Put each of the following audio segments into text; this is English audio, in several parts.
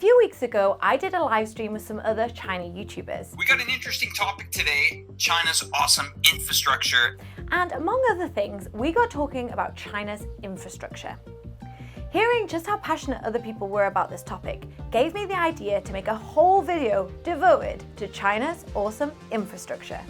few weeks ago, I did a live stream with some other China YouTubers. We got an interesting topic today, China's awesome infrastructure. And among other things, we got talking about China's infrastructure. Hearing just how passionate other people were about this topic gave me the idea to make a whole video devoted to China's awesome infrastructure.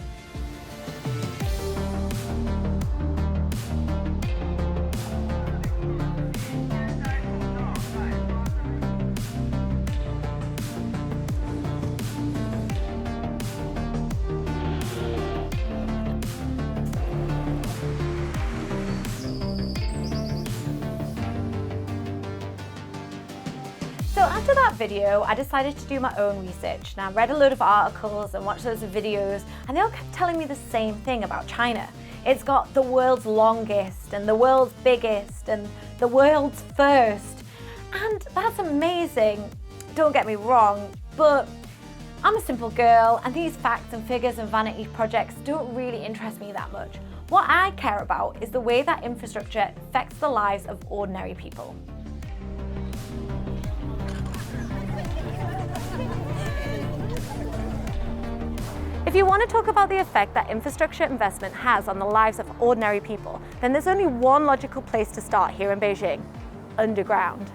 So after that video, I decided to do my own research. Now I read a load of articles and watched loads of videos, and they all kept telling me the same thing about China. It's got the world's longest and the world's biggest and the world's first. And that's amazing, don't get me wrong, but I'm a simple girl and these facts and figures and vanity projects don't really interest me that much. What I care about is the way that infrastructure affects the lives of ordinary people. If you want to talk about the effect that infrastructure investment has on the lives of ordinary people, then there's only one logical place to start here in Beijing: underground.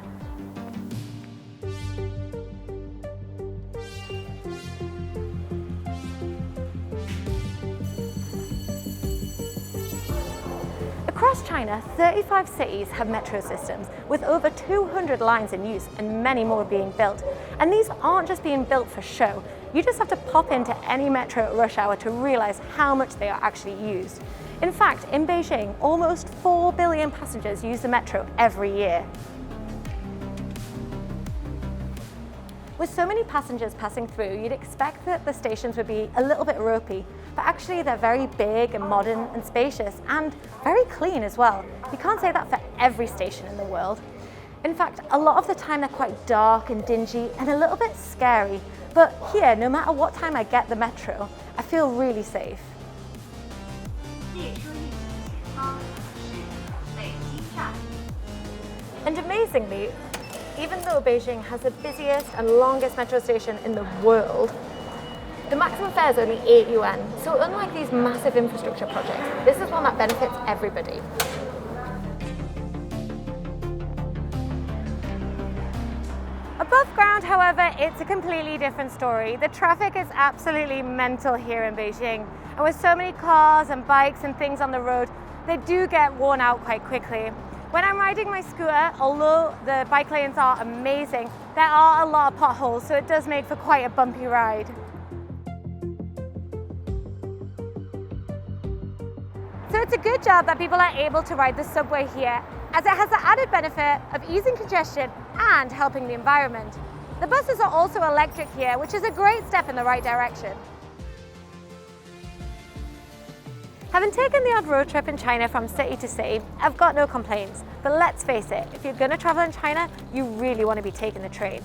Across China, 35 cities have metro systems with over 200 lines in use and many more being built. And these aren't just being built for show. You just have to pop into any metro at rush hour to realize how much they are actually used. In fact, in Beijing, almost 4 billion passengers use the metro every year. With so many passengers passing through, you'd expect that the stations would be a little bit ropey, but actually they're very big and modern and spacious and very clean as well. You can't say that for every station in the world. In fact, a lot of the time they're quite dark and dingy and a little bit scary. But here, no matter what time I get the metro, I feel really safe. And amazingly, even though Beijing has the busiest and longest metro station in the world, the maximum fare is only 8 yuan. So unlike these massive infrastructure projects, this is one that benefits everybody. Above ground, however, it's a completely different story. The traffic is absolutely mental here in Beijing. And with so many cars and bikes and things on the road, they do get worn out quite quickly. When I'm riding my scooter, although the bike lanes are amazing, there are a lot of potholes, so it does make for quite a bumpy ride. So it's a good job that people are able to ride the subway here, as it has the added benefit of easing congestion and helping the environment. The buses are also electric here, which is a great step in the right direction. Having taken the odd road trip in China from city to city, I've got no complaints. But let's face it, if you're going to travel in China, you really want to be taking the train.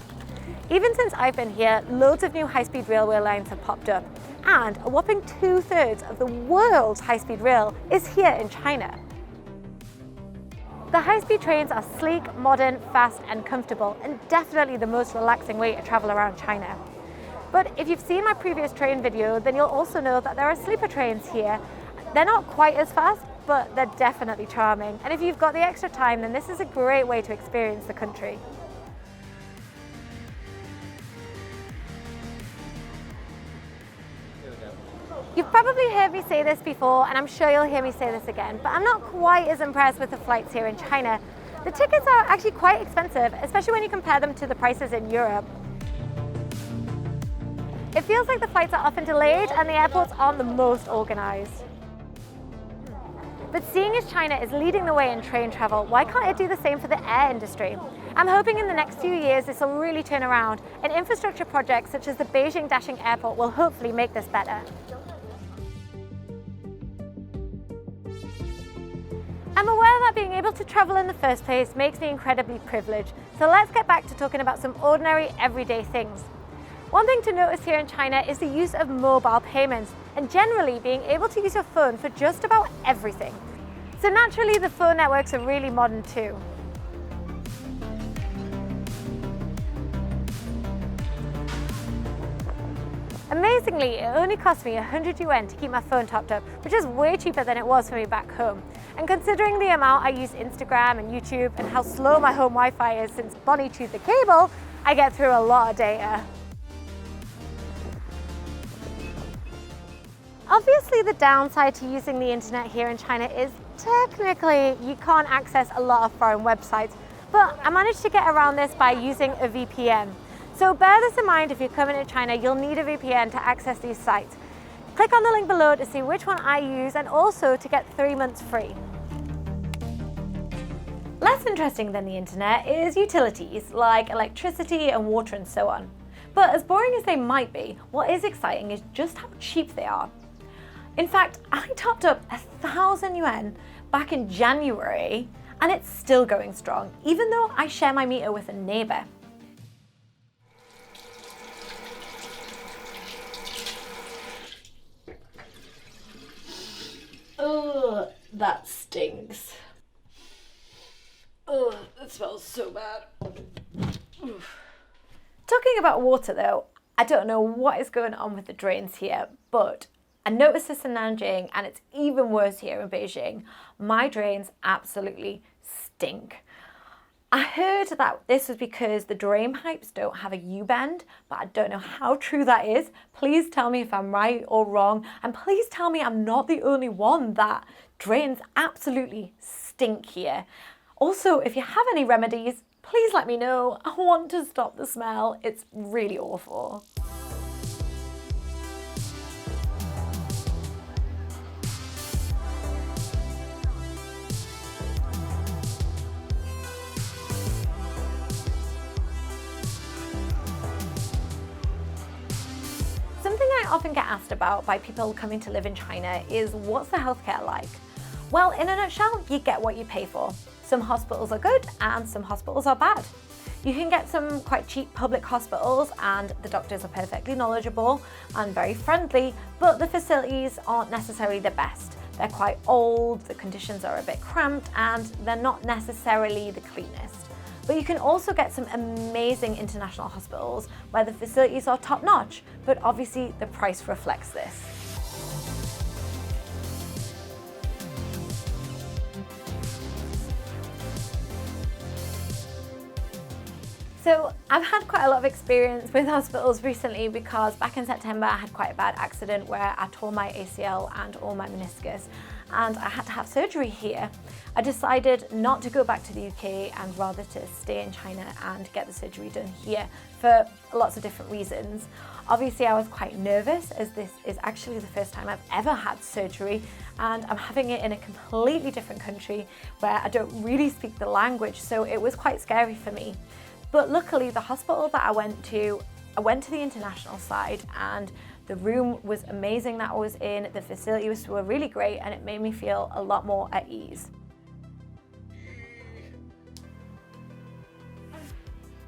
Even since I've been here, loads of new high-speed railway lines have popped up, and a whopping 2/3 of the world's high-speed rail is here in China. The high-speed trains are sleek, modern, fast and comfortable, and definitely the most relaxing way to travel around China. But if you've seen my previous train video, then you'll also know that there are sleeper trains here. They're not quite as fast, but they're definitely charming. And if you've got the extra time, then this is a great way to experience the country. You've probably heard me say this before, and I'm sure you'll hear me say this again, but I'm not quite as impressed with the flights here in China. The tickets are actually quite expensive, especially when you compare them to the prices in Europe. It feels like the flights are often delayed and the airports aren't the most organized. But seeing as China is leading the way in train travel, why can't it do the same for the air industry? I'm hoping in the next few years this will really turn around, and infrastructure projects such as the Beijing Dashing Airport will hopefully make this better. I'm aware that being able to travel in the first place makes me incredibly privileged, so let's get back to talking about some ordinary, everyday things. One thing to notice here in China is the use of mobile payments, and generally being able to use your phone for just about everything. So naturally, the phone networks are really modern too. Amazingly, it only cost me 100 yuan to keep my phone topped up, which is way cheaper than it was for me back home. And considering the amount I use Instagram and YouTube and how slow my home Wi-Fi is since Bonnie chewed the cable, I get through a lot of data. Obviously, the downside to using the internet here in China is technically you can't access a lot of foreign websites, but I managed to get around this by using a VPN. So bear this in mind if you're coming to China, you'll need a VPN to access these sites. Click on the link below to see which one I use and also to get 3 months free. Less interesting than the internet is utilities like electricity and water and so on. But as boring as they might be, what is exciting is just how cheap they are. In fact, I topped up 1,000 yuan back in January and it's still going strong, even though I share my meter with a neighbor. Oh, that stinks. Oh, it smells so bad. Oof. Talking about water though, I don't know what is going on with the drains here, but I noticed this in Nanjing and it's even worse here in Beijing. My drains absolutely stink. I heard that this was because the drain pipes don't have a U-bend, but I don't know how true that is. Please tell me if I'm right or wrong, and please tell me I'm not the only one that drains absolutely stink here. Also, if you have any remedies, please let me know. I want to stop the smell. It's really awful. Something I often get asked about by people coming to live in China is what's the healthcare like? Well, in a nutshell, you get what you pay for. Some hospitals are good and some hospitals are bad. You can get some quite cheap public hospitals and the doctors are perfectly knowledgeable and very friendly, but the facilities aren't necessarily the best. They're quite old, the conditions are a bit cramped, and they're not necessarily the cleanest. But you can also get some amazing international hospitals where the facilities are top-notch, but obviously the price reflects this. So I've had quite a lot of experience with hospitals recently because back in September I had quite a bad accident where I tore my ACL and all my meniscus and I had to have surgery here. I decided not to go back to the UK and rather to stay in China and get the surgery done here for lots of different reasons. Obviously I was quite nervous as this is actually the first time I've ever had surgery and I'm having it in a completely different country where I don't really speak the language, so it was quite scary for me. But luckily the hospital that I went to the international side and the room was amazing that I was in, the facilities were really great and it made me feel a lot more at ease.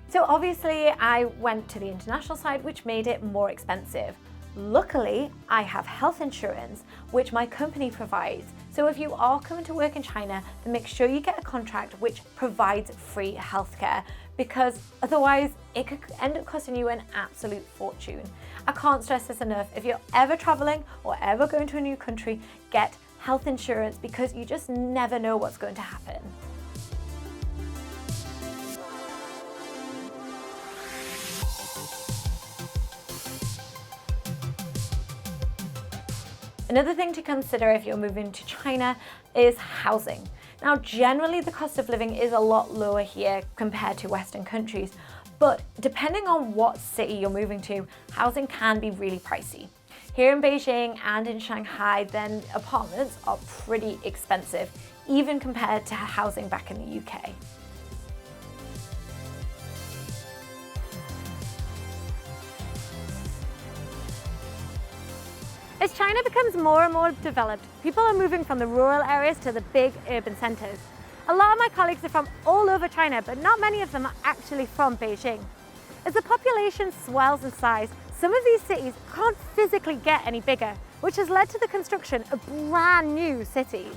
So obviously I went to the international side, which made it more expensive. Luckily, I have health insurance, which my company provides. So if you are coming to work in China, then make sure you get a contract which provides free healthcare, because otherwise it could end up costing you an absolute fortune. I can't stress this enough. If you're ever traveling or ever going to a new country, get health insurance because you just never know what's going to happen. Another thing to consider if you're moving to China is housing. Now, generally the cost of living is a lot lower here compared to Western countries, but depending on what city you're moving to, housing can be really pricey. Here in Beijing and in Shanghai, then apartments are pretty expensive, even compared to housing back in the UK. As China becomes more and more developed, people are moving from the rural areas to the big urban centers. A lot of my colleagues are from all over China, but not many of them are actually from Beijing. As the population swells in size, some of these cities can't physically get any bigger, which has led to the construction of brand new cities.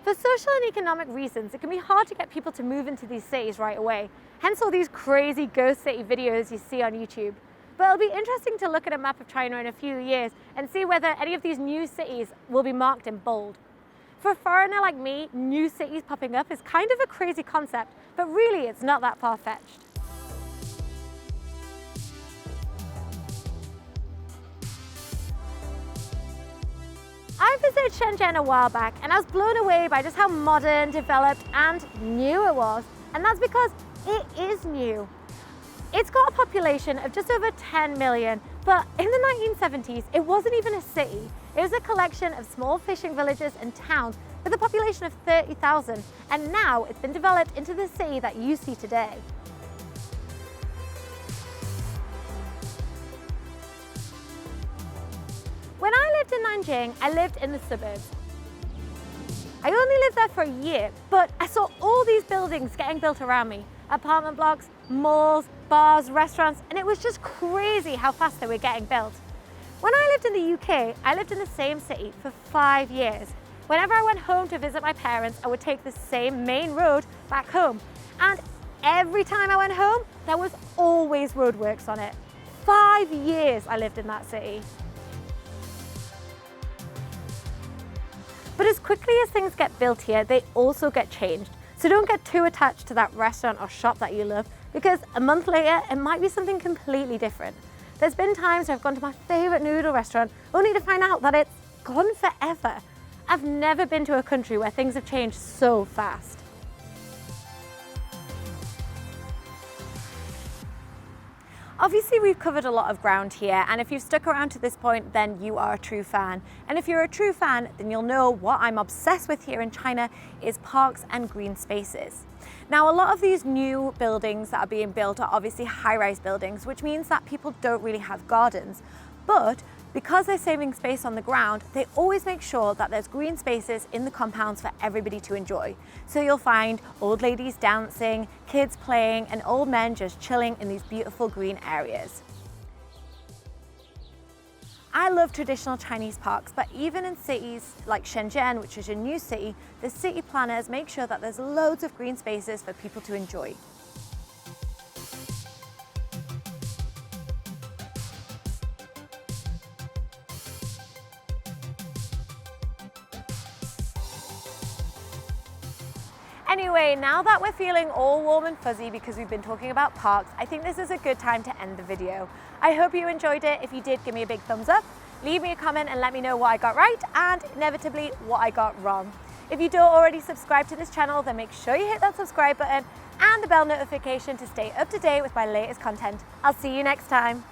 For social and economic reasons, it can be hard to get people to move into these cities right away, hence all these crazy ghost city videos you see on YouTube. But it'll be interesting to look at a map of China in a few years and see whether any of these new cities will be marked in bold. For a foreigner like me, new cities popping up is kind of a crazy concept, but really it's not that far-fetched. I visited Shenzhen a while back and I was blown away by just how modern, developed and new it was. And that's because it is new. It's got a population of just over 10 million, but in the 1970s, it wasn't even a city. It was a collection of small fishing villages and towns with a population of 30,000. And now it's been developed into the city that you see today. When I lived in Nanjing, I lived in the suburbs. I only lived there for a year, but I saw all these buildings getting built around me. Apartment blocks, malls, bars, restaurants, and it was just crazy how fast they were getting built. When I lived in the UK, I lived in the same city for 5 years. Whenever I went home to visit my parents, I would take the same main road back home. And every time I went home, there was always roadworks on it. 5 years I lived in that city. But as quickly as things get built here, they also get changed. So don't get too attached to that restaurant or shop that you love, because a month later, it might be something completely different. There's been times where I've gone to my favorite noodle restaurant only to find out that it's gone forever. I've never been to a country where things have changed so fast. Obviously, we've covered a lot of ground here, and if you've stuck around to this point, then you are a true fan. And if you're a true fan, then you'll know what I'm obsessed with here in China is parks and green spaces. Now, a lot of these new buildings that are being built are obviously high-rise buildings, which means that people don't really have gardens. But because they're saving space on the ground, they always make sure that there's green spaces in the compounds for everybody to enjoy. So you'll find old ladies dancing, kids playing, and old men just chilling in these beautiful green areas. I love traditional Chinese parks, but even in cities like Shenzhen, which is a new city, the city planners make sure that there's loads of green spaces for people to enjoy. Anyway, now that we're feeling all warm and fuzzy because we've been talking about parks, I think this is a good time to end the video. I hope you enjoyed it. If you did, give me a big thumbs up, leave me a comment and let me know what I got right and inevitably what I got wrong. If you don't already subscribe to this channel, then make sure you hit that subscribe button and the bell notification to stay up to date with my latest content. I'll see you next time.